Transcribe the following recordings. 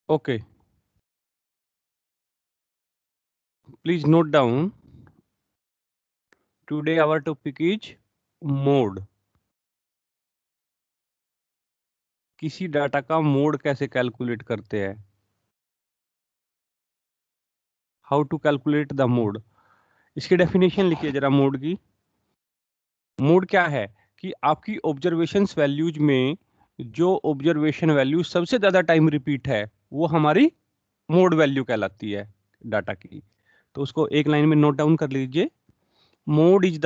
Okay, please note down. Today our topic is mode. किसी data का mode कैसे calculate करते हैं? How to calculate the mode? इसकी डेफिनेशन लिखिए जरा मोड की। मोड क्या है कि आपकी ऑब्जर्वेशंस वैल्यूज में जो ऑब्जर्वेशन वैल्यू सबसे ज्यादा टाइम रिपीट है वो हमारी मोड वैल्यू कहलाती है डाटा की। तो उसको एक लाइन में नोट डाउन कर लीजिए। Mode is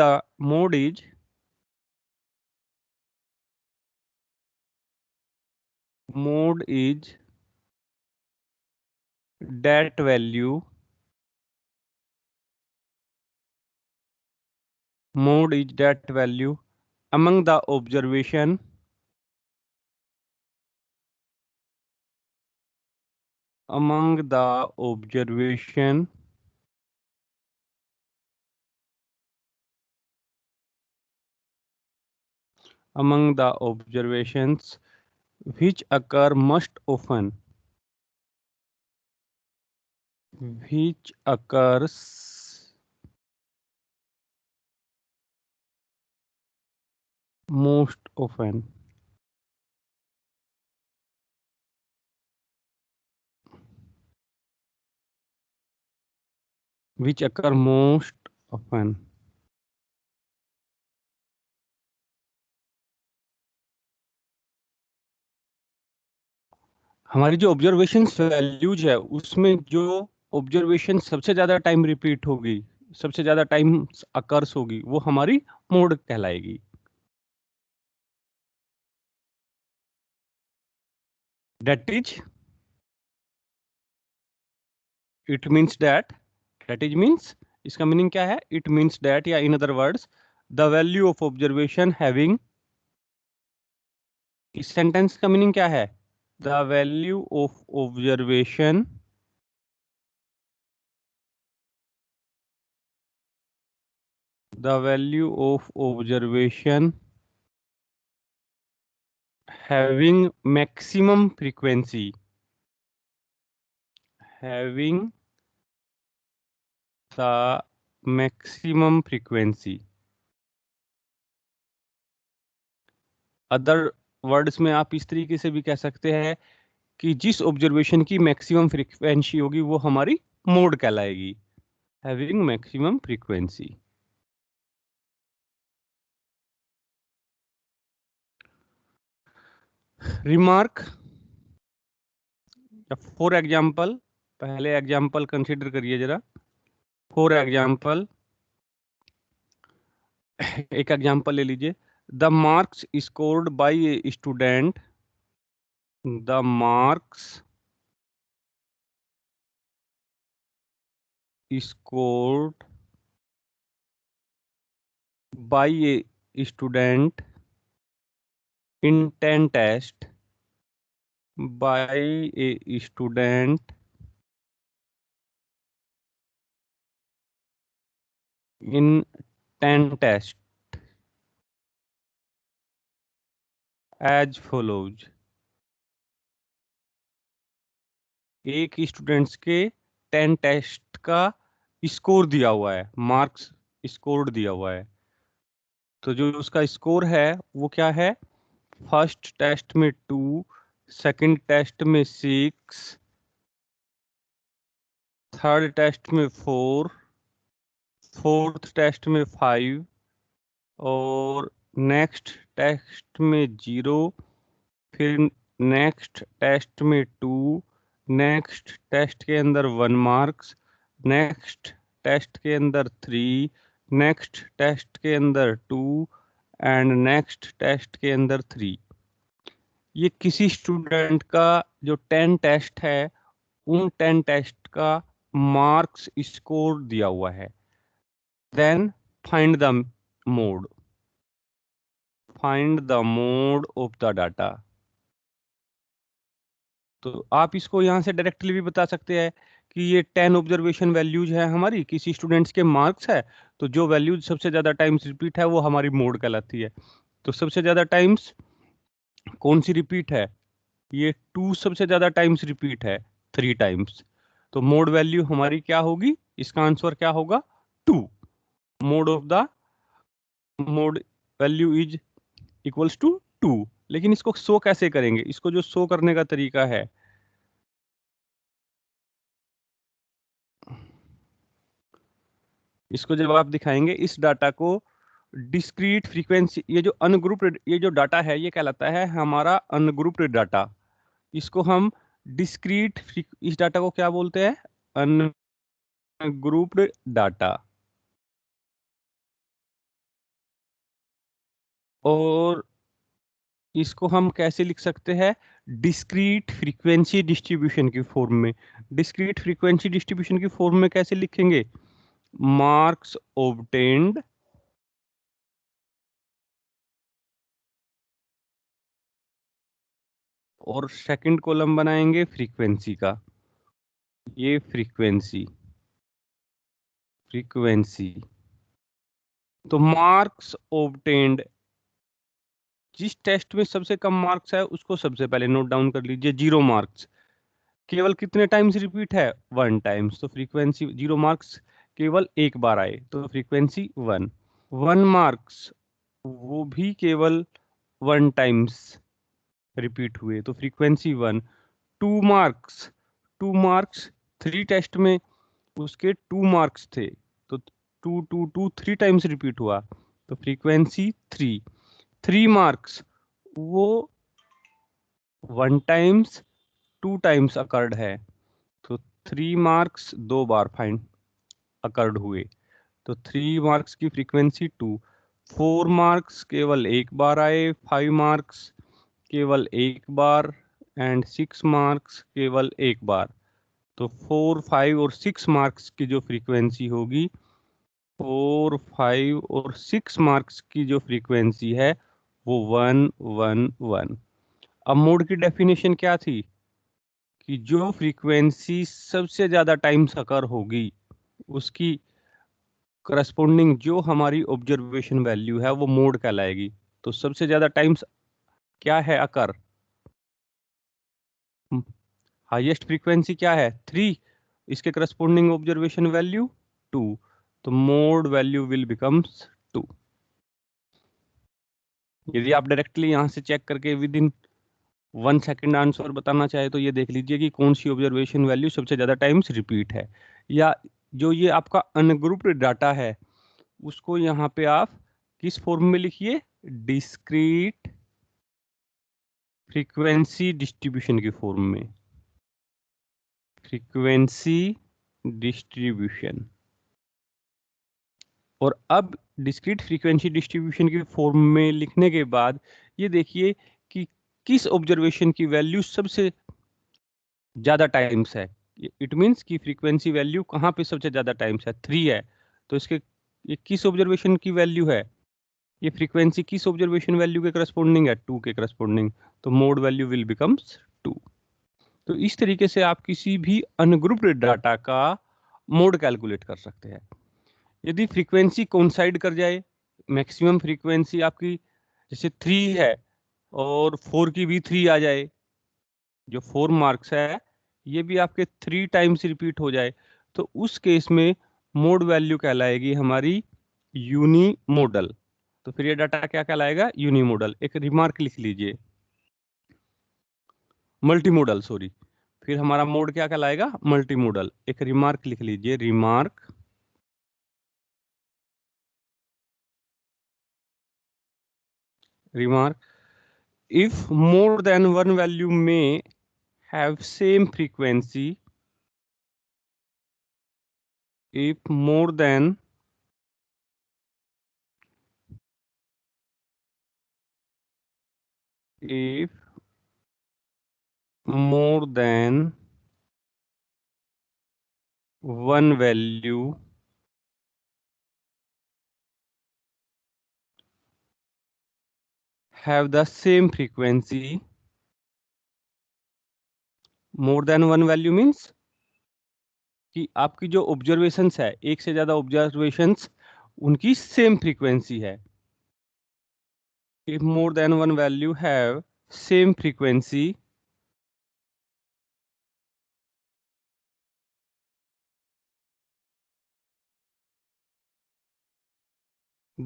that value mode is that value among the observation among the observations which occur most often, which occurs most often. Which occur most often. हमारी जो ऑब्जर्वेशन वैल्यूज है उसमें जो observation सबसे ज्यादा time repeat होगी, सबसे ज्यादा टाइम अकर्स होगी, वो हमारी मोड कहलाएगी। That is, it means that is means इसका मीनिंग क्या है? It means that, या in other words, the value of observation having, इस सेंटेंस का मीनिंग क्या है? The value of observation having maximum frequency, having the maximum frequency. Other words में आप इस तरीके से भी कह सकते हैं कि जिस ऑब्जर्वेशन की मैक्सिमम फ्रीक्वेंसी होगी वो हमारी मोड कहलाएगी। Having maximum frequency. Remark, for example, पहले एग्जाम्पल कंसिडर करिए जरा। फॉर एग्जाम्पल, एक एग्जाम्पल ले लीजिए। The marks scored by a student, the marks scored by a student in 10 test, by a student in 10 test as follows. एक students के 10 test का score दिया हुआ है, मार्क्स स्कोर दिया हुआ है। तो जो उसका स्कोर है वो क्या है? फर्स्ट टेस्ट में 2, सेकंड टेस्ट में 6, थर्ड टेस्ट में 4, फोर्थ टेस्ट में 5 और नेक्स्ट टेस्ट में 0, फिर नेक्स्ट टेस्ट में 2, नेक्स्ट टेस्ट के अंदर 1 मार्क्स, नेक्स्ट टेस्ट के अंदर 3, नेक्स्ट टेस्ट के अंदर 2 एंड नेक्स्ट टेस्ट के अंदर 3। ये किसी स्टूडेंट का जो 10 टेस्ट है उन 10 टेस्ट का मार्क्स स्कोर दिया हुआ है। Then find the mode, find the mode of the data. तो आप इसको यहाँ से डायरेक्टली भी बता सकते हैं कि ये 10 ऑब्जर्वेशन वैल्यूज है हमारी, किसी स्टूडेंट्स के मार्क्स है, तो जो वैल्यूज सबसे ज्यादा टाइम्स रिपीट है वो हमारी मोड कहलाती है। तो सबसे ज्यादा टाइम्स कौन सी रिपीट है? ये 2 सबसे ज्यादा टाइम्स रिपीट है। 3 टाइम्स। तो मोड वैल्यू हमारी क्या होगी, इसका आंसर क्या होगा 2। Mode of the mode value is equals to 2। लेकिन इसको शो कैसे करेंगे, इसको जो शो करने का तरीका है, इसको जब आप दिखाएंगे इस डाटा को डिस्क्रीट फ्रीक्वेंसी, ये जो अनग्रुप्ड, ये जो डाटा है ये कहलाता है हमारा अनग्रुप्ड डाटा। इसको हम डिस्क्रीट, इस डाटा को क्या बोलते हैं, अनग्रुप्ड डाटा। और इसको हम कैसे लिख सकते हैं, डिस्क्रीट फ्रीक्वेंसी डिस्ट्रीब्यूशन की फॉर्म में। डिस्क्रीट फ्रीक्वेंसी डिस्ट्रीब्यूशन की फॉर्म में कैसे लिखेंगे, मार्क्स ऑब्टेन्ड और सेकंड कॉलम बनाएंगे फ्रीक्वेंसी का, ये फ्रीक्वेंसी फ्रीक्वेंसी। तो मार्क्स ऑब्टेन्ड, जिस टेस्ट में सबसे कम मार्क्स है उसको सबसे पहले नोट डाउन कर लीजिए। 0 मार्क्स केवल कितने टाइम्स रिपीट है, 1 टाइम्स, तो फ्रीक्वेंसी 0 मार्क्स केवल एक बार आए तो फ्रीक्वेंसी 1। 1 मार्क्स वो भी केवल 1 टाइम्स रिपीट हुए तो फ्रीक्वेंसी 1। 2 मार्क्स, 2 मार्क्स 3 टेस्ट में उसके 2 मार्क्स थे तो 2 2 2 3 टाइम्स रिपीट हुआ तो फ्रीक्वेंसी 3। 3 मार्क्स वो 1 टाइम्स 2 टाइम्स अकर्ड है तो 3 मार्क्स 2 बार फाइंड अकर्ड हुए तो 3 मार्क्स की फ्रीक्वेंसी 2। 4 मार्क्स केवल एक बार आए, 5 मार्क्स केवल एक बार एंड 6 मार्क्स केवल एक बार। तो 4, 5 और 6 मार्क्स की जो फ्रीक्वेंसी होगी, 4, 5 और 6 मार्क्स की जो फ्रीक्वेंसी है वो 1 1 1। अब मोड की डेफिनेशन क्या थी कि जो फ्रीक्वेंसी सबसे ज्यादा टाइम्स अकर होगी उसकी करस्पॉन्डिंग जो हमारी ऑब्जर्वेशन वैल्यू है वो मोड कहलाएगी। तो सबसे ज्यादा टाइम्स क्या है अकर, हाईएस्ट फ्रीक्वेंसी क्या है 3, इसके करस्पॉन्डिंग ऑब्जर्वेशन वैल्यू 2, तो मोड वैल्यू विल बिकम्स 2। यदि आप डायरेक्टली यहां से चेक करके विद इन 1 सेकेंड आंसर बताना चाहे तो ये देख लीजिए कि कौन सी ऑब्जर्वेशन वैल्यू सबसे ज्यादा टाइम्स रिपीट है। या जो ये आपका अनग्रुप्ड डाटा है उसको यहाँ पे आप किस फॉर्म में लिखिए, डिस्क्रीट फ्रीक्वेंसी डिस्ट्रीब्यूशन की फॉर्म में, फ्रीक्वेंसी डिस्ट्रीब्यूशन। और अब डिस्क्रीट फ्रीक्वेंसी डिस्ट्रीब्यूशन की फॉर्म में लिखने के बाद ये देखिए कि किस ऑब्जर्वेशन की वैल्यू सबसे ज्यादा टाइम्स है। इट मींस कि फ्रीक्वेंसी वैल्यू कहाँ पे सबसे ज्यादा टाइम्स है, 3 है तो इसके ये किस ऑब्जर्वेशन की वैल्यू है, ये फ्रीक्वेंसी किस ऑब्जर्वेशन वैल्यू के करस्पॉन्डिंग है, 2 के करस्पॉन्डिंग, तो मोड वैल्यू विल बिकम्स 2। तो इस तरीके से आप किसी भी अनग्रुप्ड डाटा का मोड कैलकुलेट कर सकते हैं। यदि फ्रीक्वेंसी कोइंसाइड कर जाए, मैक्सिमम फ्रीक्वेंसी आपकी जैसे 3 है और 4 की भी 3 आ जाए, जो 4 मार्क्स है ये भी आपके 3 टाइम्स रिपीट हो जाए तो उस केस में मोड वैल्यू कहलाएगी हमारी यूनी मॉडल। तो फिर ये डाटा क्या कहलाएगा, यूनी मॉडल। एक रिमार्क लिख लीजिए, मल्टी मॉडल सॉरी, फिर हमारा मोड क्या कहलाएगा, मल्टी मॉडल। एक रिमार्क लिख लीजिए, remark remark if more than one value may have same frequency, if more than if more than one value have the same frequency, more than one value means कि आपकी जो observations है, एक से ज्यादा ऑब्जर्वेशंस उनकी सेम फ्रीक्वेंसी है। if more than one value have same frequency,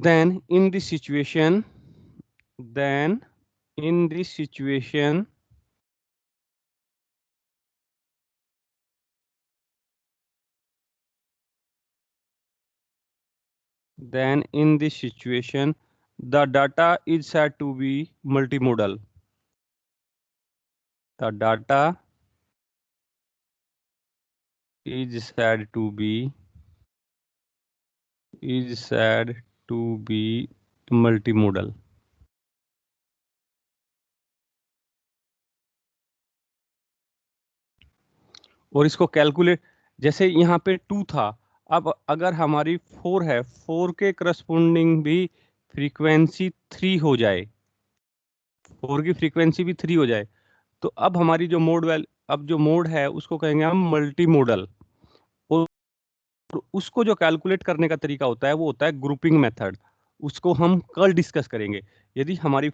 then in this situation then in this situation the data is said to be multimodal. The data is said to be multimodal. और इसको calculate, जैसे यहाँ पे 2 था, अब अगर हमारी 4 है, 4 के करस्पॉन्डिंग भी फ्रीक्वेंसी 3 हो जाए, 4 की फ्रीक्वेंसी भी 3 हो जाए, तो अब हमारी जो अब जो मोड है उसको कहेंगे हम मल्टी मोडल। और उसको जो कैलकुलेट करने का तरीका होता है वो होता है ग्रुपिंग मेथड। उसको हम कल डिस्कस करेंगे। यदि हमारी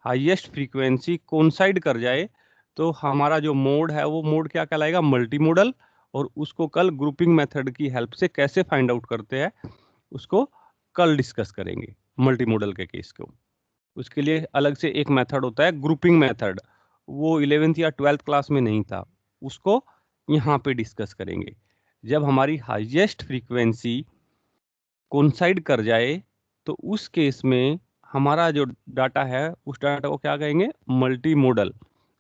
हाईएस्ट फ्रीक्वेंसी कोइंसाइड कर जाए तो हमारा जो मोड है वो मोड क्या कहलाएगा, मल्टी मोडल। और उसको कल ग्रुपिंग मेथड की हेल्प से कैसे फाइंड आउट करते हैं उसको कल डिस्कस करेंगे मल्टी मोडल के केस को। उसके लिए अलग से एक मेथड होता है ग्रुपिंग मेथड, वो 11th या 12th क्लास में नहीं था, उसको यहाँ पे डिस्कस करेंगे। जब हमारी हाईएस्ट फ्रीक्वेंसी कोइंसाइड कर जाए तो उस केस में हमारा जो डाटा है उस डाटा को क्या कहेंगे, मल्टी मोडल।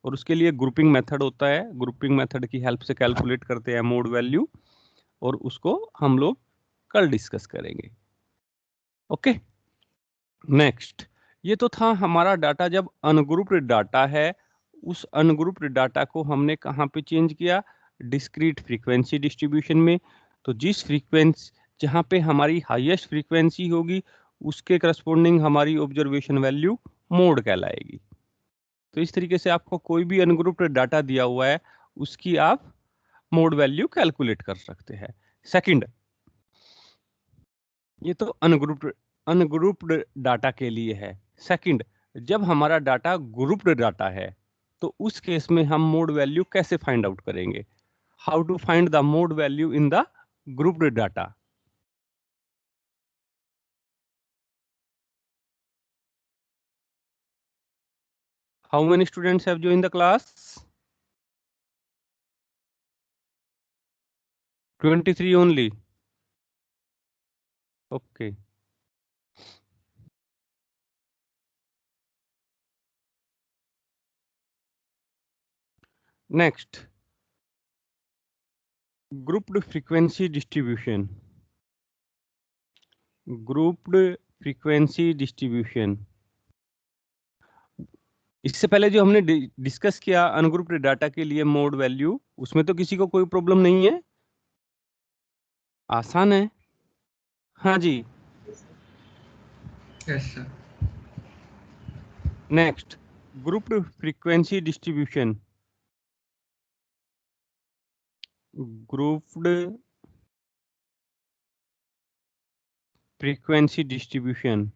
और उसके लिए ग्रुपिंग मेथड होता है, ग्रुपिंग मेथड की हेल्प से कैलकुलेट करते हैं मोड वैल्यू, और उसको हम लोग कल डिस्कस करेंगे। ओके, नेक्स्ट, ये तो था हमारा डाटा जब अनग्रुप्ड डाटा है। उस अनग्रुप्ड डाटा को हमने कहाँ पे चेंज किया, डिस्क्रीट फ्रीक्वेंसी डिस्ट्रीब्यूशन में। तो जिस फ्रीक्वेंसी, जहाँ पे हमारी हाईएस्ट फ्रीक्वेंसी होगी उसके करस्पॉन्डिंग हमारी ऑब्जर्वेशन वैल्यू मोड कहलाएगी। तो इस तरीके से आपको कोई भी अनग्रुप्ड डाटा दिया हुआ है उसकी आप मोड वैल्यू कैलकुलेट कर सकते हैं। सेकंड, ये तो अनग्रुप्ड डाटा के लिए है। सेकंड, जब हमारा डाटा ग्रुप्ड डाटा है तो उस केस में हम मोड वैल्यू कैसे फाइंड आउट करेंगे, how to find the mode value in the grouped data. How many students have joined the class? 23 only. Okay. Next, grouped frequency distribution. Grouped frequency distribution. इससे पहले जो हमने discuss किया ungrouped data के लिए mode value, उसमें तो किसी को कोई प्रॉब्लम नहीं है, आसान है। हाँ जी। Yes sir. Next, grouped frequency distribution. Grouped frequency distribution,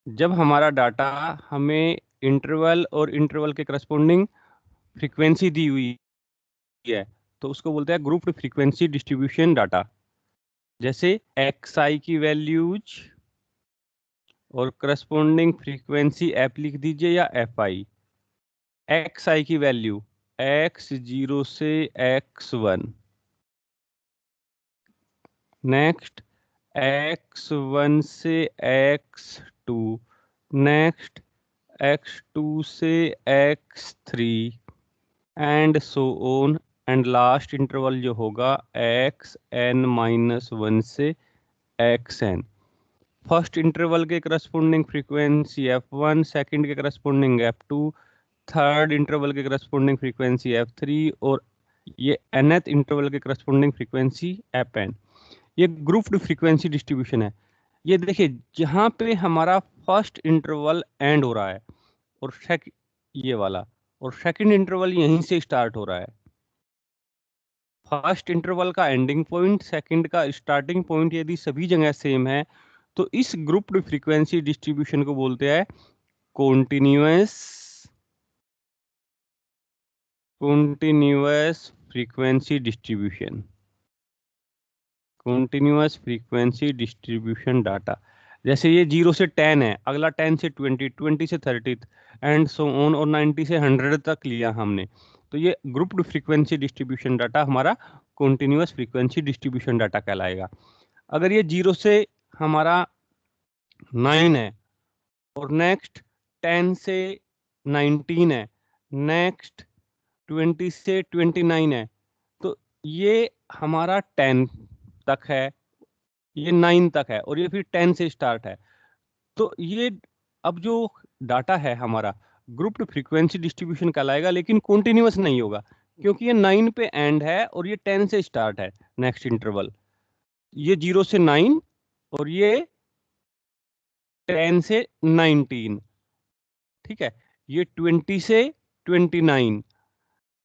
जब हमारा डाटा हमें इंटरवल और इंटरवल के करस्पॉन्डिंग फ्रीक्वेंसी दी हुई है तो उसको बोलते हैं ग्रुप्ड फ्रीक्वेंसी डिस्ट्रीब्यूशन डाटा। जैसे एक्स आई की वैल्यूज और करस्पॉन्डिंग फ्रीक्वेंसी एफ लिख दीजिए या एफ आई। एक्स आई की वैल्यू x0 से x1, नेक्स्ट x1 से x2, नेक्स्ट x2 से x3 and so on, and last interval जो होगा xn-1 से xn। फर्स्ट इंटरवल के करस्पॉन्डिंग फ्रीक्वेंसी f1, सेकंड के करस्पॉन्डिंग f2, थर्ड इंटरवल के करस्पॉन्डिंग फ्रीक्वेंसी f3 और ये nth इंटरवल के करस्पॉन्डिंग फ्रीक्वेंसी fn। ये ग्रुप्ड फ्रीक्वेंसी डिस्ट्रीब्यूशन है। ये देखिए जहाँ पे हमारा फर्स्ट इंटरवल एंड हो रहा है और ये वाला, और सेकंड इंटरवल यहीं से स्टार्ट हो रहा है। फर्स्ट इंटरवल का एंडिंग पॉइंट, सेकंड का स्टार्टिंग पॉइंट यदि सभी जगह सेम है तो इस ग्रुप्ड फ्रीक्वेंसी डिस्ट्रीब्यूशन को बोलते हैं continuous continuous frequency distribution, continuous frequency distribution data। जैसे ये 0 से 10 है, अगला 10 से 20, 20 से 30 एंड सो ऑन, और 90 से 100 तक लिया हमने, तो ये ग्रुप्ड फ्रीक्वेंसी डिस्ट्रीब्यूशन डाटा हमारा कंटिन्यूअस फ्रीक्वेंसी डिस्ट्रीब्यूशन डाटा कहलाएगा। अगर ये 0 से हमारा 9 है और नेक्स्ट 10 से 19 है, नेक्स्ट 20 से 29 है, तो ये हमारा 10 तक है, ये 9 तक है, और ये फिर 10 से स्टार्ट है। तो ये अब जो डाटा है हमारा ग्रुप्ड फ्रीक्वेंसी डिस्ट्रीब्यूशन कहलाएगा, लेकिन कंटिन्यूअस नहीं होगा, क्योंकि ये 9 पे एंड है और ये 10 से स्टार्ट है नेक्स्ट इंटरवल। ये 0 से 9 और ये 10 से 19, ठीक है, ये 20 से 29।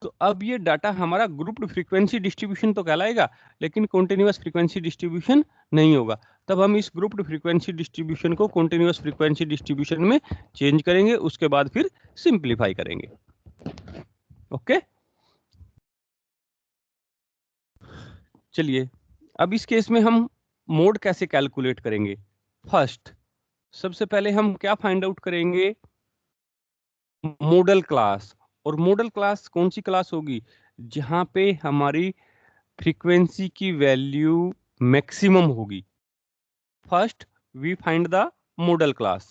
तो अब ये डाटा हमारा ग्रुप्ड फ्रीक्वेंसी डिस्ट्रीब्यूशन तो कहलाएगा, लेकिन कॉन्टिन्यूअस फ्रीक्वेंसी डिस्ट्रीब्यूशन नहीं होगा। तब हम इस ग्रुप्ड फ्रीक्वेंसी डिस्ट्रीब्यूशन को कॉन्टिन्यूअस फ्रीक्वेंसी डिस्ट्रीब्यूशन में चेंज करेंगे, उसके बाद फिर सिंप्लीफाई करेंगे। ओके, चलिए अब इस केस में हम मोड कैसे कैलकुलेट करेंगे। फर्स्ट, सबसे पहले हम क्या फाइंड आउट करेंगे, मॉडल क्लास। और मॉडल क्लास कौन सी क्लास होगी, जहां पे हमारी फ्रीक्वेंसी की वैल्यू मैक्सिमम होगी। First we find the model class,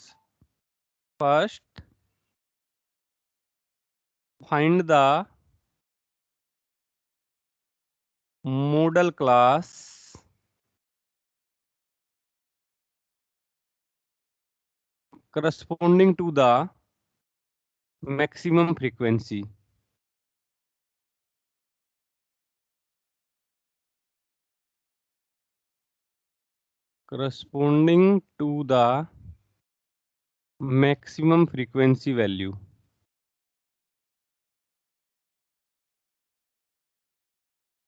first find the model class corresponding to the maximum frequency, corresponding to the maximum frequency value,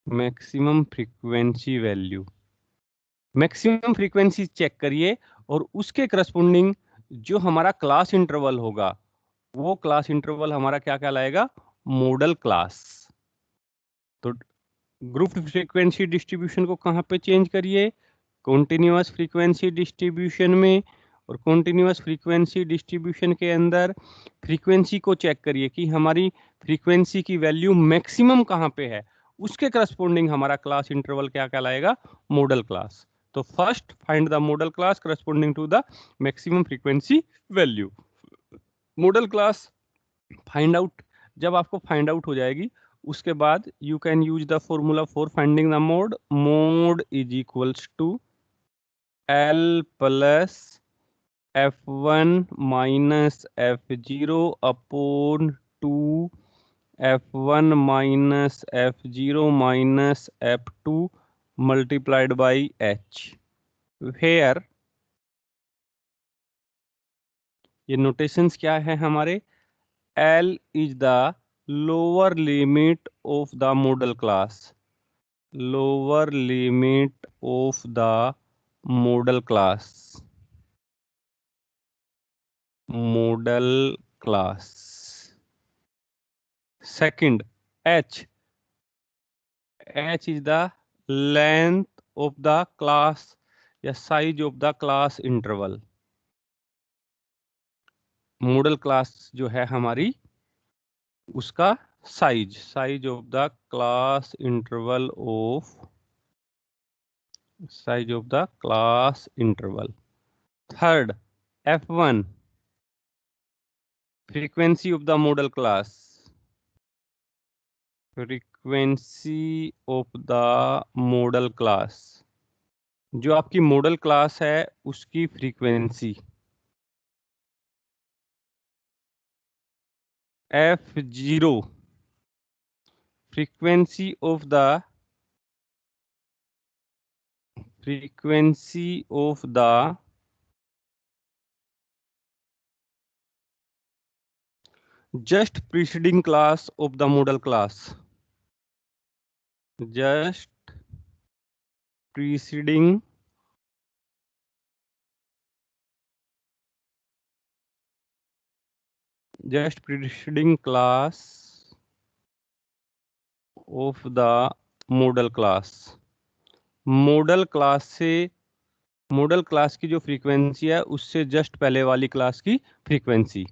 maximum frequency value, maximum frequency check करिए, और उसके corresponding जो हमारा class interval होगा, वो class interval हमारा क्या कहलाएगा, मॉडल क्लास। तो ग्रुप फ्रीक्वेंसी डिस्ट्रीब्यूशन को कहाँ पे चेंज करिए, कॉन्टिन्यूअस फ्रीक्वेंसी डिस्ट्रीब्यूशन में। और कॉन्टिन्यूअस फ्रीक्वेंसी डिस्ट्रीब्यूशन के अंदर फ्रीक्वेंसी को चेक करिए कि हमारी फ्रीक्वेंसी की वैल्यू मैक्सिमम कहाँ पे है, उसके करस्पोंडिंग हमारा क्लास इंटरवल क्या कहलाएगा, मॉडल क्लास। तो first find the model class corresponding to the maximum frequency value. Model class find out, जब आपको फाइंड आउट हो जाएगी, उसके बाद you can use the formula for finding the mode. Mode is equals to L plus f1 minus f0 upon 2 f1 minus f0 minus f2 multiplied by h, where ये notations क्या है हमारे, L is the lower limit of the model class, lower limit of the model class, model class। Second, H is the length of the class या size of the class interval। Model class जो है हमारी, उसका size of the class interval of, size of the class interval। Third, f1 frequency of the model class, frequency of the model class, जो आपकी model class है उसकी frequency. f0 frequency of the just preceding class of the model class, just preceding class of the model class. Model class की जो frequency है उससे just पहले वाली क्लास की frequency.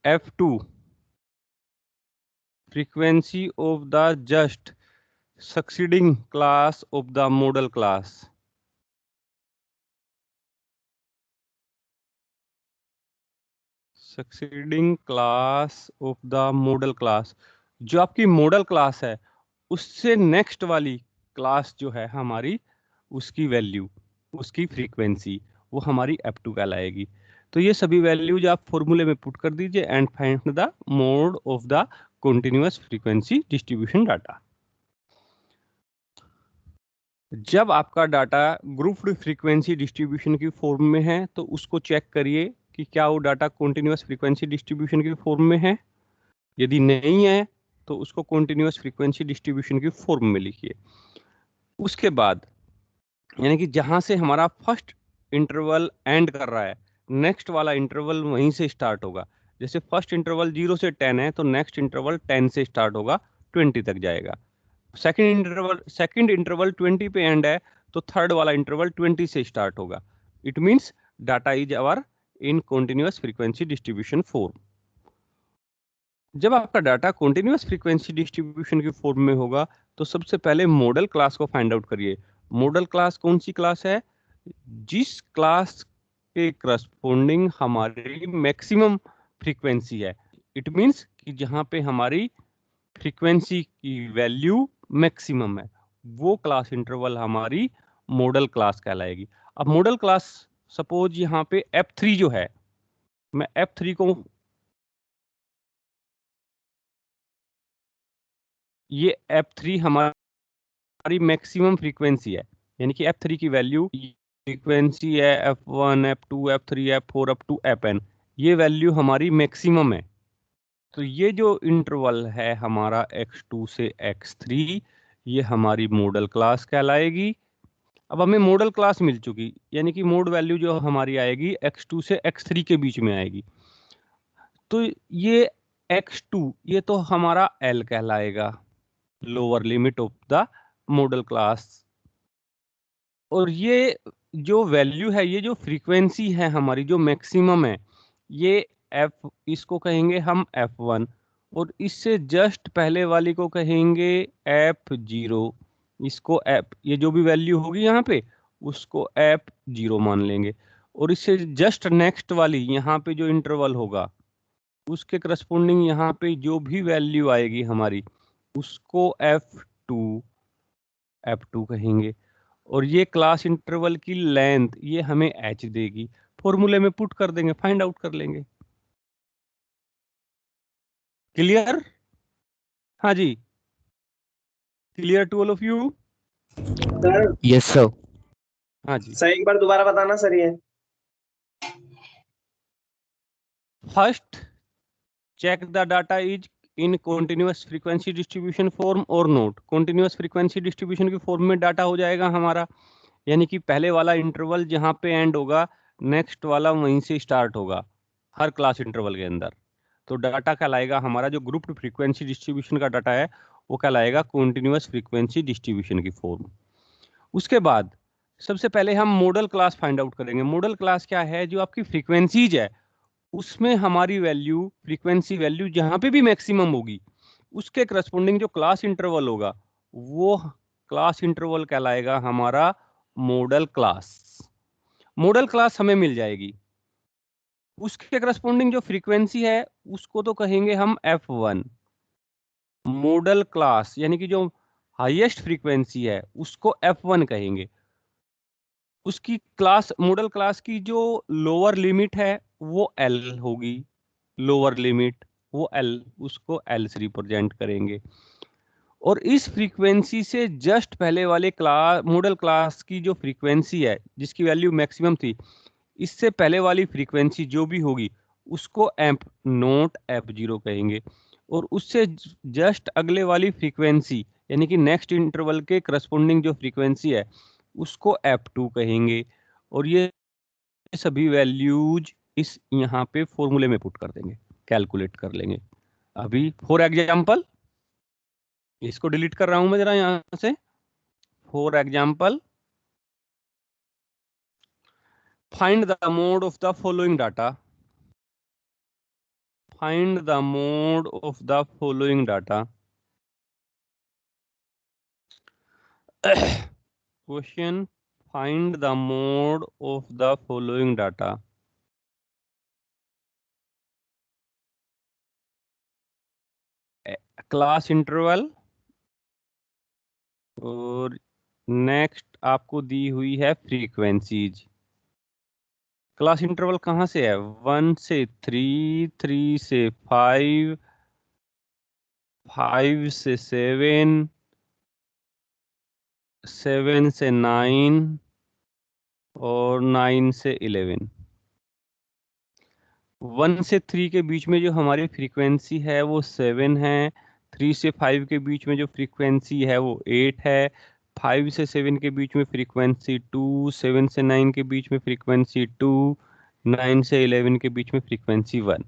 F2 frequency of the just succeeding class of the model class। Succeeding class of the model class, जो आपकी model class है उससे नेक्स्ट वाली क्लास जो है हमारी, उसकी वैल्यू, उसकी फ्रीक्वेंसी, वो हमारी F2 कहलाएगी। तो ये सभी वैल्यूज आप फॉर्मूले में पुट कर दीजिए and find the mode of the continuous frequency distribution data. जब आपका डाटा ग्रुप्ड फ्रीक्वेंसी डिस्ट्रीब्यूशन की फॉर्म में है तो उसको चेक करिए कि क्या वो डाटा कॉन्टिन्यूअस फ्रीक्वेंसी डिस्ट्रीब्यूशन की फॉर्म में है। यदि नहीं है तो उसको कॉन्टिन्यूअस फ्रीक्वेंसी डिस्ट्रीब्यूशन की फॉर्म में लिखिए। उसके बाद यानी कि जहां से हमारा फर्स्ट इंटरवल एंड कर रहा है, नेक्स्ट वाला इंटरवल वहीं से स्टार्ट होगा। जैसे फर्स्ट इंटरवल 0 से 10 है तो नेक्स्ट इंटरवल 10 से स्टार्ट होगा, 20 तक जाएगा। सेकंड इंटरवल 20 पे एंड है तो थर्ड वाला इंटरवल 20 से स्टार्ट होगा। It means data is our in continuous frequency distribution form. जब आपका डाटा कंटीन्यूअस फ्रीक्वेंसी डिस्ट्रीब्यूशन की फॉर्म में होगा तो सबसे पहले मॉडल क्लास को फाइंड आउट करिए। मॉडल क्लास कौन सी क्लास है? जिस क्लास के करस्पॉन्डिंग हमारी मैक्सिमम फ्रीक्वेंसी है। इट मींस कि जहां पे हमारी फ्रीक्वेंसी की वैल्यू मैक्सिमम है, वो क्लास इंटरवल हमारी मॉडल क्लास कहलाएगी। अब मॉडल क्लास सपोज यहाँ पे F3 जो है, मैं F3 को, ये F3 हमारी मैक्सिमम फ्रीक्वेंसी है, यानी कि F3 की वैल्यू फ्रीक्वेंसी है F1 F2 F3 F4 up to Fn, ये वैल्यू हमारी मैक्सिमम है। तो ये जो इंटरवल है हमारा X2 से X3, ये हमारी मॉडल क्लास कहलाएगी। अब हमें मॉडल क्लास मिल चुकी, यानी कि मोड वैल्यू जो हमारी आएगी X2 से X3 के बीच में आएगी। तो ये X2 ये तो हमारा L कहलाएगा, lower limit of the model class. और ये जो वैल्यू है, ये जो फ्रीक्वेंसी है हमारी जो मैक्सिमम है, ये F, इसको कहेंगे हम F1, और इससे जस्ट पहले वाली को कहेंगे F0। इसको F, ये जो भी वैल्यू होगी यहाँ पे उसको F0 मान लेंगे। और इससे जस्ट नेक्स्ट वाली यहाँ पे जो इंटरवल होगा उसके करस्पॉन्डिंग यहाँ पे जो भी वैल्यू आएगी हमारी, उसको F2 कहेंगे। और ये क्लास इंटरवल की लेंथ ये हमें h देगी, फॉर्मूले में पुट कर देंगे, फाइंड आउट कर लेंगे। क्लियर? हाँ जी, clear to all of you? Sir yes sir. हाँ जी। सर एक बार दोबारा बताना सर ये। First, check the data is in continuous frequency distribution form और नोट। कॉन्टिन्यूअस फ्रीक्वेंसी डिस्ट्रीब्यूशन की फॉर्म में डाटा हो जाएगा हमारा, यानी कि पहले वाला इंटरवल जहां पे एंड होगा नेक्स्ट वाला वहीं से स्टार्ट होगा हर क्लास इंटरवल के अंदर। तो डाटा कहलाएगा हमारा, जो ग्रुप फ्रीक्वेंसी डिस्ट्रीब्यूशन का डाटा है वो कहलाएगा कॉन्टिन्यूअस फ्रीक्वेंसी डिस्ट्रीब्यूशन की फॉर्म। उसके बाद सबसे पहले हम मॉडल क्लास फाइंड आउट करेंगे। मॉडल क्लास क्या है? जो आपकी फ्रीक्वेंसीज है उसमें हमारी वैल्यू, फ्रीक्वेंसी वैल्यू जहां पे भी मैक्सिमम होगी उसके करस्पॉन्डिंग जो क्लास इंटरवल होगा वो क्लास इंटरवल कहलाएगा हमारा मॉडल क्लास। मॉडल क्लास हमें मिल जाएगी, उसके करस्पॉन्डिंग जो फ्रीक्वेंसी है उसको तो कहेंगे हम F1। मॉडल क्लास यानी कि जो हाईएस्ट फ्रीक्वेंसी है उसको F1 कहेंगे। उसकी क्लास, मॉडल क्लास की जो लोअर लिमिट है वो L होगी, लोअर लिमिट वो L, उसको L से रिप्रेजेंट करेंगे। और इस फ्रीक्वेंसी से जस्ट पहले वाले क्लास, मॉडल क्लास की जो फ्रीक्वेंसी है जिसकी वैल्यू मैक्सिमम थी, इससे पहले वाली फ्रीक्वेंसी जो भी होगी उसको F0 कहेंगे। और उससे जस्ट अगले वाली फ्रीक्वेंसी यानी कि नेक्स्ट इंटरवल के करस्पॉन्डिंग जो फ्रीक्वेंसी है उसको F2 कहेंगे। और ये सभी वैल्यूज इस यहाँ पे फॉर्मूले में पुट कर देंगे। कैलकुलेट कर लेंगे। अभी फॉर एग्जाम्पल इसको डिलीट कर रहा हूं मैं जरा यहां से। For example find the mode of the following data, find the mode of the following data. Question, find the mode of the following data. Class interval और नेक्स्ट आपको दी हुई है फ्रीक्वेंसीज। क्लास इंटरवल कहाँ से है? 1 से 3, 3 से 5, 5 से 7, 7 से 9 और 9 से 11। 1 से 3 के बीच में जो हमारी फ्रीक्वेंसी है वो 7 है। 3 से 5 के बीच में जो फ्रीक्वेंसी है वो 8 है। 5 से 7 के बीच में फ्रीक्वेंसी 2, 7 से 9 के बीच में फ्रीक्वेंसी 2, 9 से 11 के बीच में फ्रीक्वेंसी 1।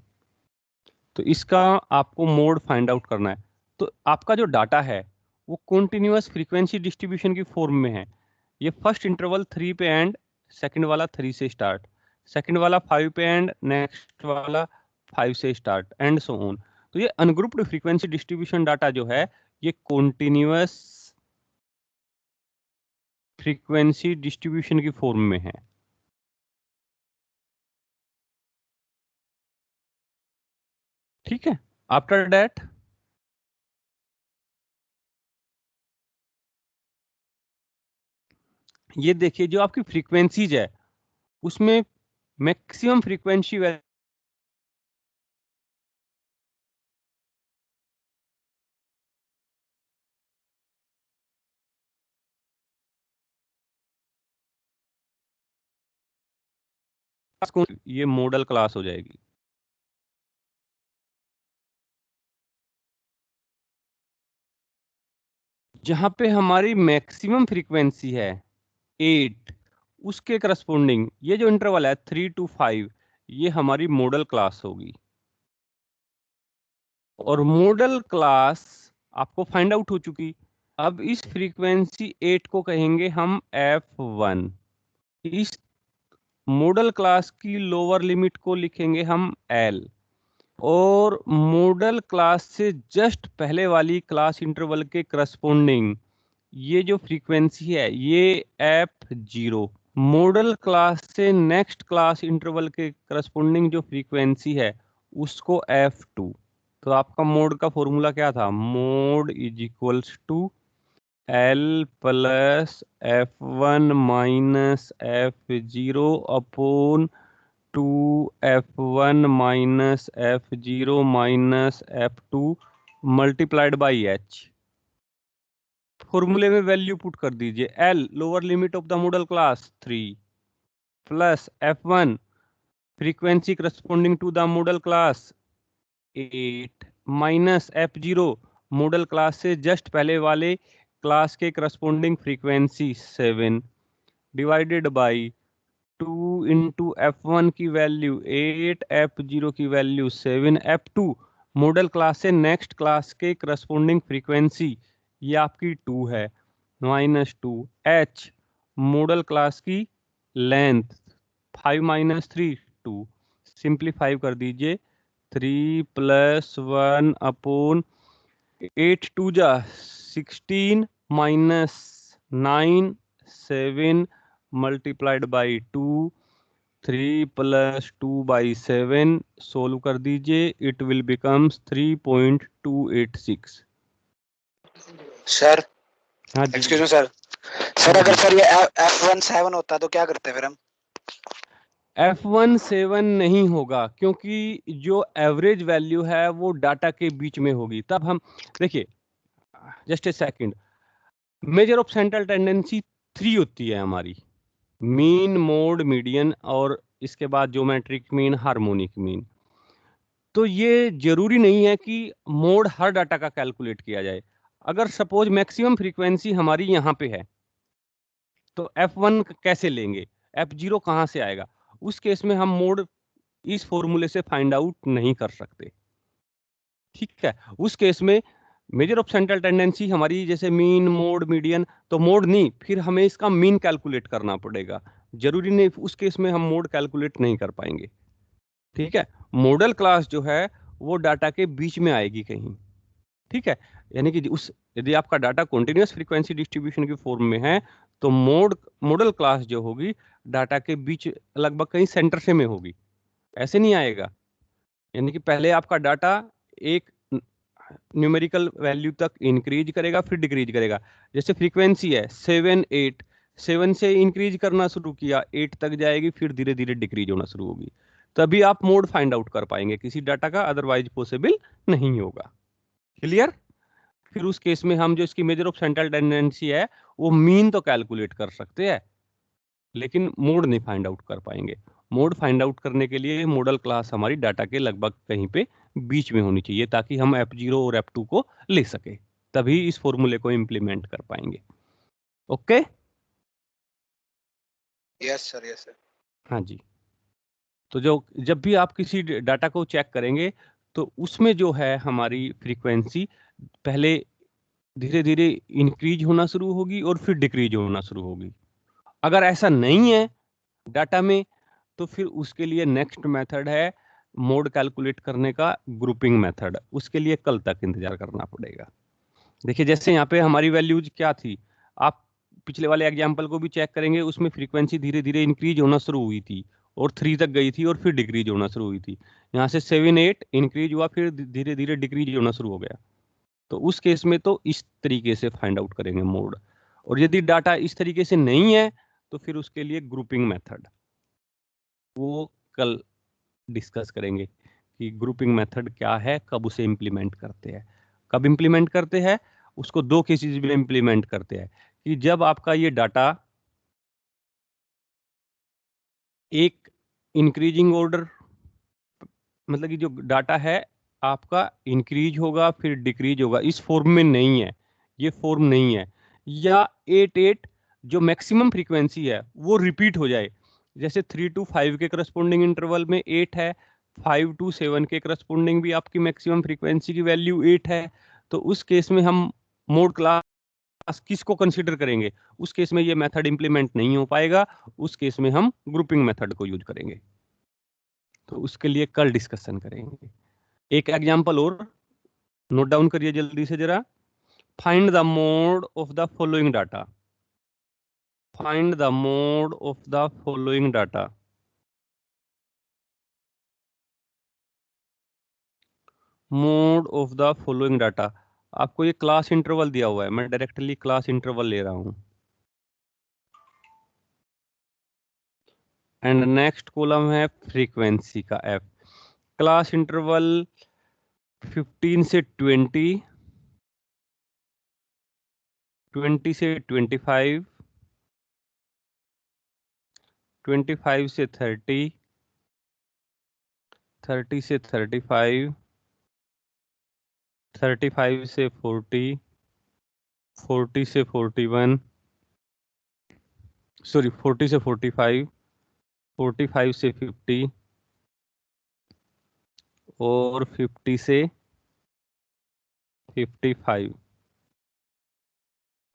तो इसका आपको मोड फाइंड आउट करना है। तो आपका जो डाटा है वो कॉन्टिन्यूअस फ्रीक्वेंसी डिस्ट्रीब्यूशन की फॉर्म में है। ये फर्स्ट इंटरवल 3 पे एंड, सेकंड वाला 3 से स्टार्ट, सेकंड वाला 5 पे एंड, नेक्स्ट वाला 5 से स्टार्ट एंड सो ऑन। तो ये अनग्रुप्ड फ्रीक्वेंसी डिस्ट्रीब्यूशन डाटा जो है ये कॉन्टिन्यूअस फ्रीक्वेंसी डिस्ट्रीब्यूशन की फॉर्म में है। ठीक है। आफ्टर दैट ये देखिए जो आपकी फ्रीक्वेंसीज है उसमें मैक्सिमम फ्रीक्वेंसी ये मॉडल क्लास हो जाएगी। जहां पे हमारी मैक्सिमम फ्रीक्वेंसी है 8, उसके करस्पॉन्डिंग ये जो इंटरवल है 3 to 5 ये हमारी मॉडल क्लास होगी। और मॉडल क्लास आपको फाइंड आउट हो चुकी। अब इस फ्रीक्वेंसी 8 को कहेंगे हम f1। इस मॉडल क्लास की लोअर लिमिट को लिखेंगे हम l। और मॉडल क्लास से जस्ट पहले वाली क्लास इंटरवल के करस्पॉन्डिंग ये जो फ्रीक्वेंसी है ये f0। मॉडल क्लास से नेक्स्ट क्लास इंटरवल के करस्पॉन्डिंग जो फ्रीक्वेंसी है उसको f2। तो आपका मोड का फॉर्मूला क्या था? Mode is equals to l plus f1 minus f0 upon 2f1 minus f0 minus f2 multiplied by h। फॉर्मूले में वैल्यू पुट कर दीजिए। l lower limit of the model class 3 plus f1 frequency corresponding to the model class 8 minus f0 model class से just पहले वाले class के corresponding frequency 7 divided by 2 into f1 की value 8, f0 की value 7, f2 model class से next class के corresponding frequency ये आपकी 2 है माइनस 2, h मॉडल क्लास की लेंथ 5 माइनस 3 2। सिंप्लीफाई कर दीजिए 3 प्लस 1 अपॉन 8 2 जा 16 minus 9 7 multiplied by 2 3 plus 2 by 7 solve कर दीजिए। It will becomes 3.286। सर हाँ जी एक्सक्यूज मी सर। सर अगर सर ये F1 7 होता तो क्या करते फिर हम? F1 7 नहीं होगा क्योंकि जो एवरेज वैल्यू है वो डाटा के बीच में होगी। तब हम देखिए just a second, measure of central tendency 3 होती है हमारी, मीन मोड मीडियन और इसके बाद ज्योमेट्रिक मीन हार्मोनिक मीन। तो ये जरूरी नहीं है कि मोड हर डाटा का कैलकुलेट किया जाए। अगर सपोज मैक्सिमम फ्रीक्वेंसी हमारी यहाँ पे है तो F1 कैसे लेंगे? F0 कहाँ से आएगा? उस केस में हम मोड इस फॉर्मूले से फाइंड आउट नहीं कर सकते। ठीक है, उस केस में मेजर ऑफ सेंट्रल टेंडेंसी हमारी जैसे मीन, मोड, मीडियन, तो मोड नहीं, फिर हमें इसका मीन कैलकुलेट करना पड़ेगा। जरूरी नहीं, उस केस में हम मोड कैलकुलेट नहीं कर पाएंगे। ठीक है, मॉडल क्लास जो है वो डाटा के बीच में आएगी कहीं। ठीक है, यानी कि उस यदि आपका डाटा कॉन्टिन्यूअस फ्रीक्वेंसी डिस्ट्रीब्यूशन की फॉर्म में है तो मॉडल क्लास जो होगी डाटा के बीच लगभग कहीं सेंटर से में होगी, ऐसे नहीं आएगा। यानी कि पहले आपका डाटा एक न्यूमेरिकल वैल्यू तक इंक्रीज करेगा फिर डिक्रीज करेगा। जैसे फ्रीक्वेंसी है 7 8, 7 से इंक्रीज करना शुरू किया 8 तक जाएगी, फिर धीरे धीरे डिक्रीज होना शुरू होगी, तभी आप मोड फाइंड आउट कर पाएंगे किसी डाटा का, अदरवाइज पॉसिबल नहीं होगा। क्लियर? फिर उस केस में हम जो इसकी मेजर ऑफ सेंट्रल टेंडेंसी है वो मीन तो कैलकुलेट कर सकते हैं लेकिन मोड नहीं फाइंड आउट कर पाएंगे। मोड फाइंड आउट करने के लिए मॉडल क्लास हमारी डाटा के लगभग कहीं पे बीच में होनी चाहिए ताकि हम F0 और F2 को ले सके, तभी इस फॉर्मूले को इंप्लीमेंट कर पाएंगे। Okay? Yes sir, yes sir. हाँ जी। तो जब भी आप किसी डाटा को चेक करेंगे तो उसमें जो है हमारी फ्रीक्वेंसी पहले धीरे धीरे इंक्रीज होना शुरू होगी और फिर डिक्रीज होना शुरू होगी। अगर ऐसा नहीं है डाटा में तो फिर उसके लिए नेक्स्ट मेथड है मोड कैलकुलेट करने का, ग्रुपिंग मेथड। उसके लिए कल तक इंतजार करना पड़ेगा। देखिए जैसे यहाँ पे हमारी वैल्यूज क्या थी, आप पिछले वाले एग्जांपल को भी चेक करेंगे, उसमें फ्रीक्वेंसी धीरे धीरे इंक्रीज होना शुरू हुई थी और 3 तक गई थी और फिर डिक्रीज होना शुरू हुई थी। यहाँ से 7 8 इंक्रीज हुआ फिर धीरे धीरे डिक्रीज होना शुरू हो गया। तो उस केस में तो इस तरीके से फाइंड आउट करेंगे मोड। और यदि डाटा इस तरीके से नहीं है तो फिर उसके लिए ग्रुपिंग मेथड, वो कल डिस्कस करेंगे कि ग्रुपिंग मेथड क्या है, कब उसे इंप्लीमेंट करते हैं। कब इंप्लीमेंट करते हैं उसको दो केसेस में इंप्लीमेंट करते हैं कि जब आपका ये डाटा एक इंक्रीजिंग ऑर्डर, मतलब कि जो डाटा है आपका इंक्रीज होगा फिर डिक्रीज होगा, इस फॉर्म में नहीं है, ये फॉर्म नहीं है, या 8 8 जो मैक्सिमम फ्रीक्वेंसी है वो रिपीट हो जाए। जैसे 3 to 5 के करस्पॉन्डिंग इंटरवल में 8 है, 5 to 7 के करस्पॉन्डिंग भी आपकी मैक्सिमम फ्रीक्वेंसी की वैल्यू 8 है, तो उस केस में हम मोड क्लास किसको कंसीडर करेंगे? उस केस में ये मेथड इंप्लीमेंट नहीं हो पाएगा, उस केस में हम ग्रुपिंग मेथड को यूज करेंगे। तो उसके लिए कल डिस्कशन करेंगे। एक एग्जांपल और नोट डाउन करिए जल्दी से जरा। Find the mode of the following data. Find the mode of the following data. Mode of the following data, आपको ये क्लास इंटरवल दिया हुआ है, मैं डायरेक्टली क्लास इंटरवल ले रहा हूं। एंड नेक्स्ट कॉलम है फ्रीक्वेंसी का एफ। क्लास इंटरवल 15 से 20, 20 से 25, 25 से 30, 30 से 35, 35 से 40, 40 से 41, सॉरी 40 से 45, 45 से 50 और 50 से 55।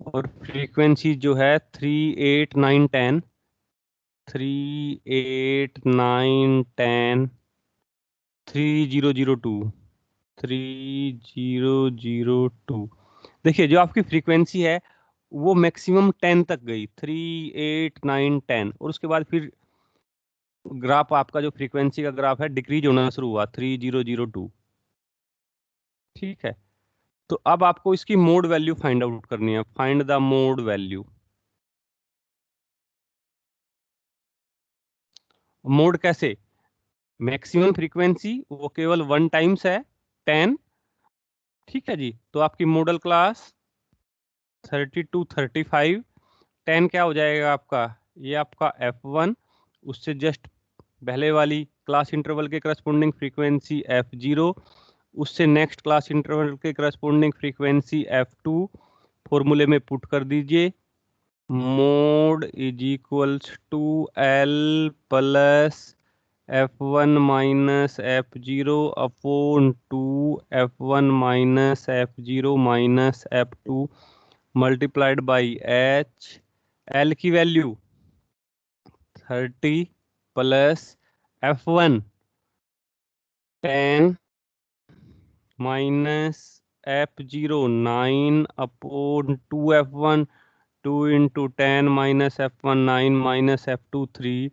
और फ्रीक्वेंसी जो है 3 8 9 10, 3 8 9 10, 3002, 3002। देखिए जो आपकी फ्रीक्वेंसी है वो मैक्सिमम 10 तक गई, 3 8 9 10, और उसके बाद फिर ग्राफ आपका जो फ्रीक्वेंसी का ग्राफ है डिक्रीज होना शुरू हुआ 3002। ठीक है, तो अब आपको इसकी मोड वैल्यू फाइंड आउट करनी है। Find the mode value. Mode कैसे? मैक्सिमम फ्रीक्वेंसी वो केवल 1 टाइम्स है 10। ठीक है जी, तो आपकी मॉडल क्लास 32 35, 10 क्या हो जाएगा आपका? ये आपका F1, उससे जस्ट पहले वाली क्लास इंटरवल के करस्पॉन्डिंग फ्रीक्वेंसी F0, उससे नेक्स्ट क्लास इंटरवल के करस्पॉन्डिंग फ्रीक्वेंसी F2 फॉर्मूले में पुट कर दीजिए। Mode is equals to L plus F1 minus F0 upon 2 F1 minus F0 minus F2 multiplied by H. L की value 30 plus F1 10 minus F0 9 upon 2F1 2 into 10 minus F1 9 minus F2 3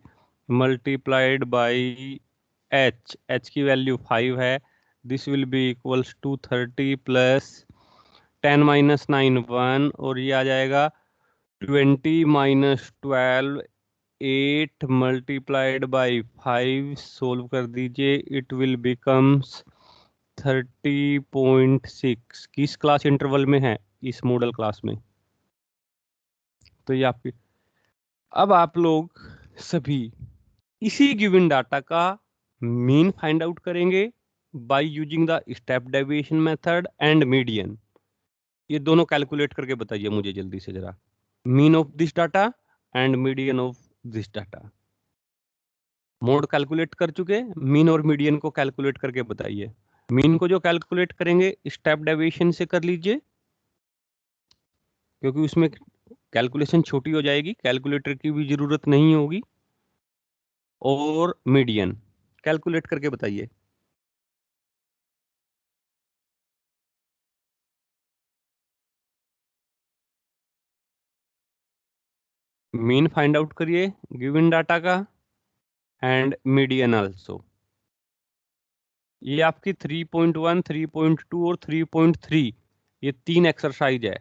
multiplied by H. H की value 5 है. This will be equals to 30 plus 10 minus 9 1 और ये आ जाएगा 20 minus 12 8 multiplied by 5. Solve कर दीजिए. It will becomes 30.6. किस class interval में है? इस मॉडल क्लास में. तो ये आपकी. अब आप लोग सभी इसी गिवन डाटा का मीन फाइंड आउट करेंगे by using the step deviation method and median. ये दोनों कैलकुलेट करके बताइए मुझे जल्दी से जरा. Mean of this data and median of this data. Mode calculate कर चुके, मीन और मीडियन को कैलकुलेट करके बताइए. मीन को जो कैलकुलेट करेंगे स्टेप डेविएशन से कर लीजिए, क्योंकि उसमें कैलकुलेशन छोटी हो जाएगी, कैलकुलेटर की भी जरूरत नहीं होगी. और मीडियन कैलकुलेट करके बताइए. मीन फाइंड आउट करिए गिवन डाटा का एंड मीडियन आल्सो. ये आपकी 3.1 3.2 और 3.3 ये 3 एक्सरसाइज है.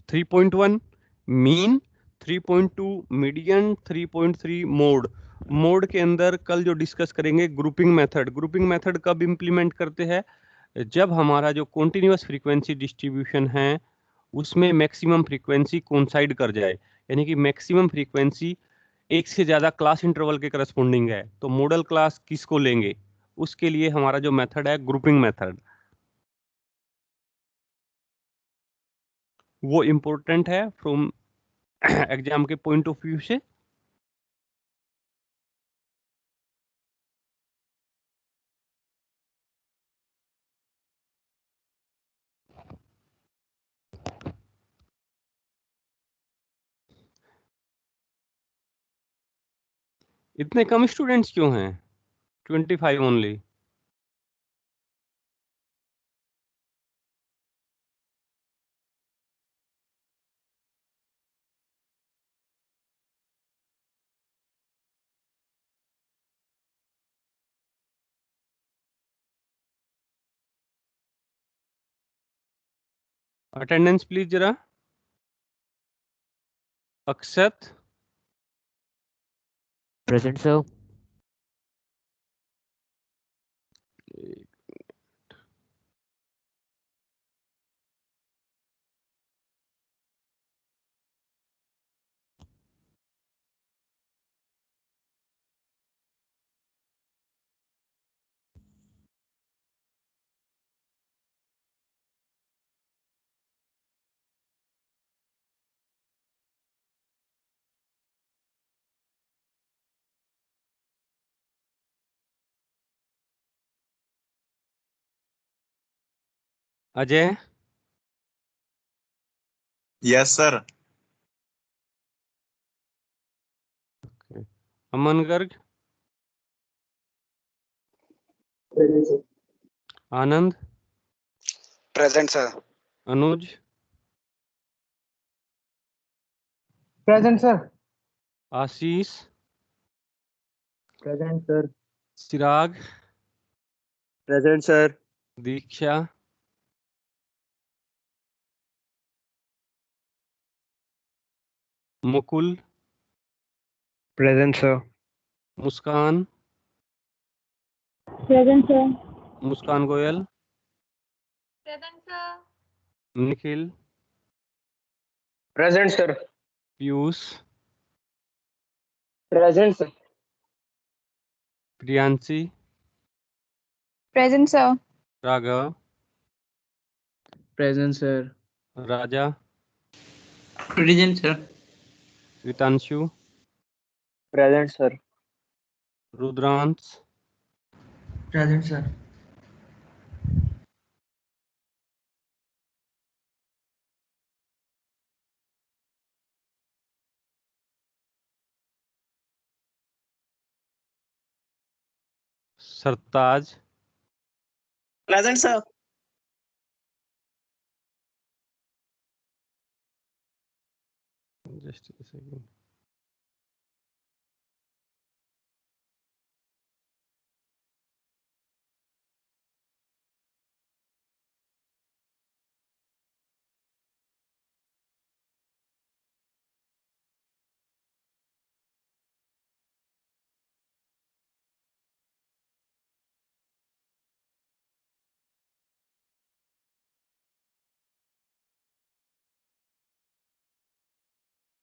3.1 मीन, 3.2 मीडियन, 3.3 मोड. मोड के अंदर कल जो डिस्कस करेंगे ग्रुपिंग मेथड. ग्रुपिंग मेथड कब इंप्लीमेंट करते हैं? जब हमारा जो कॉन्टिन्यूअस फ्रीक्वेंसी डिस्ट्रीब्यूशन है उसमें मैक्सिमम फ्रीक्वेंसी कोइंसाइड कर जाए, यानी कि मैक्सिमम फ्रीक्वेंसी एक से ज्यादा क्लास इंटरवल के करस्पॉन्डिंग है. तो मॉडल क्लास किसको लेंगे? उसके लिए हमारा जो मेथड है ग्रुपिंग मेथड, वो इम्पोर्टेंट है फ्रॉम एग्जाम के पॉइंट ऑफ व्यू से. इतने कम स्टूडेंट्स क्यों हैं? 25 ओनली. अटेंडेंस प्लीज जरा. Akshat. Present sir. Ajay. Yes sir. Aman Garg. Anand. Present sir. Anuj. Present sir. Ashish. Present sir. Chirag. Present sir. Diksha. Mukul. Present sir. Muskan. Present sir. Muskan Goyal. Present sir. Nikhil. Present sir. Piyush. Present sir. Priyanshi. Present sir. Raghav. Present sir. Raja. Present sir. Ritanshu. Present sir. Rudransh, Present, sir. Sartaj, Present, sir. Just a second.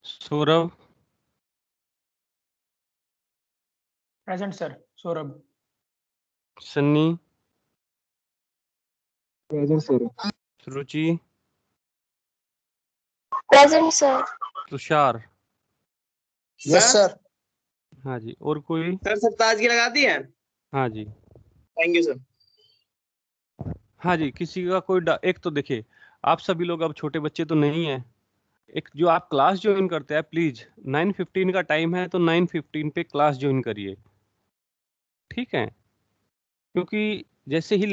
Saurabh, Present, sir. Saurabh. Sunny, Present, sir. Ruchi, Present, sir. Tushar. Yes, sir. हाँ जी, और कोई? Sir सरताज की लगा दी है। हाँ जी, thank you sir. हाँ जी, किसी का कोई एक तो देखिए, आप सभी लोग अब छोटे बच्चे तो नहीं है। एक जो आप क्लास ज्वाइन करते हैं प्लीज 9:15 का टाइम है तो 9:15 पे क्लास ज्वाइन करिए, ठीक है? क्योंकि जैसे ही